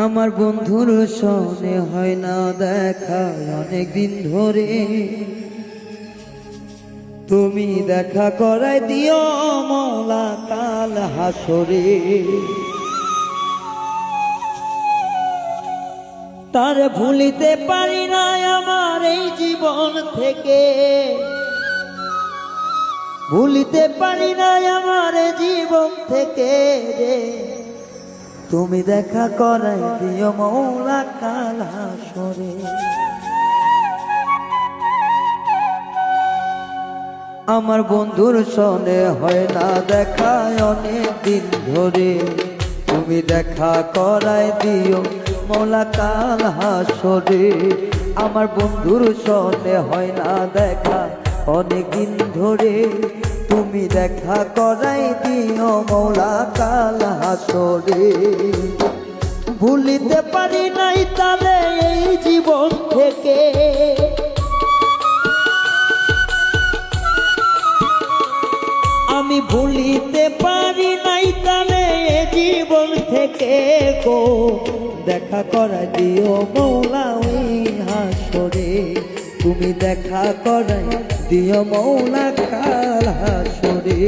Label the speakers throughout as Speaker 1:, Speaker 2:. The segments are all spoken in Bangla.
Speaker 1: আমার বন্ধুর সনে হয় না দেখা অনেক দিন ধরে, তুমি দেখা করাই দিও মওলা কাল হাসরে। তার ভুলিতে পারি না আমার এই জীবন থেকে, ভুলিতে পারি না আমার জীবন থেকে রে। তুমি দেখা করাই দিও মওলা কাল হাসরে। আমার বন্ধুর সনে হয় না দেখা অনেক দিন ধরে, তুমি দেখা করাই দিও মওলা কাল হাসরে। আমার বন্ধুর সনে হয় না দেখা অনেক দিন ধরে, তুমি দেখা করাই দিও মওলা কাল হাসরে। ভুলিতে পারি নাই তারে এই জীবন থেকে, আমি ভুলিতে পারি নাই তারে জীবন থেকে গো। দেখা করাই দিও মওলা ওই হাসরে, তুমি দেখা করাই দিও মওলা কাল হাসরে।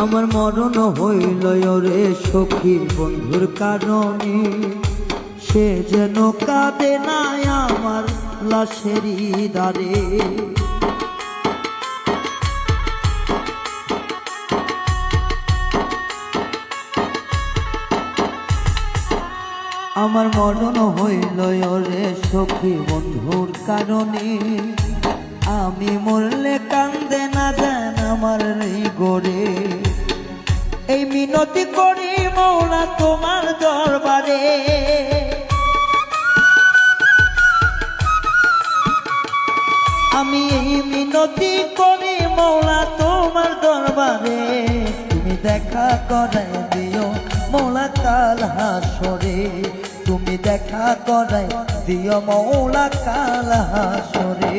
Speaker 1: আমার মরণ হইল রে সখী বন্ধুর কারণে, সে যেন কাঁদে না আমার লাশেরই দ্বারে। আমার মরণ হইল রে সখী বন্ধুর কারণে, আমি মরলে কান্দে না জান আমার এই গড়ে। এই মিনতি করি মওলা তোমার দরবারে, আমি এই মিনতি করি মওলা তোমার দরবারে। তুমি দেখা করাই দিও মওলা কাল হাসরে, তুমি দেখা করাই দিও মওলা কাল হাসরে।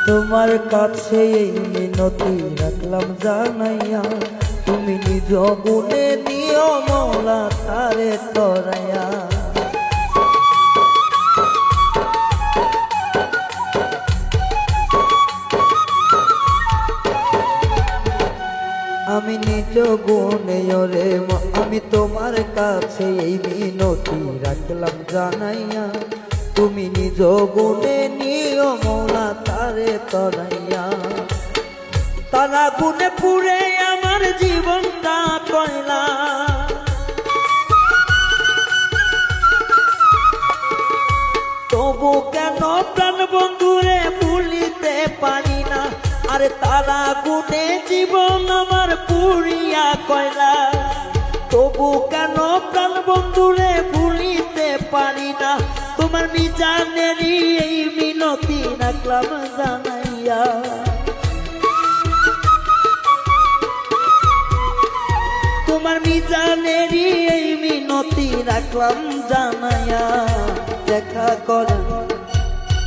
Speaker 1: তোমার কাছে এই মিনতি রাখলাম জানাইয়া, তুমি নিজ গুণে দিও মওলা তারে তরাইয়া। আমি নিজ গুণে রে আমি তোমার কাছে এই মিনতি রাখলাম জানাইয়া, তুমি নিজ গুণে নিও মওলা তারে তরাইয়া। তারা গুণে পুরে আমার জীবনটা কয়লা, তবু কেন প্রাণ বন্ধুরে ভুলিতে পারি না। আরে তারা গুণে জীবন আমার পুরিয়া কয়লা, তবু কেন প্রাণ বন্ধুরে ভুলিতে পারি না। তোমার মিজানেরই এই মিনতি রাখলাম জানাইয়া, তোমার মিজানেরই এই মিনতি রাখলাম জানাইয়া। দেখা করা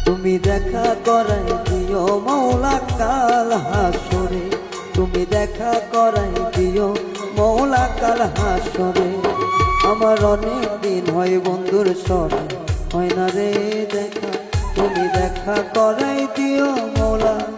Speaker 1: তুমি দেখা করাই দিও মওলা কাল হাসরে, তুমি দেখা করাই দিও মওলা কাল হাসরে। আমার অনেক দিন হয় বন্ধুর সনে হয় না রে দেখা, তুমি দেখা করাই দিও মৌলা।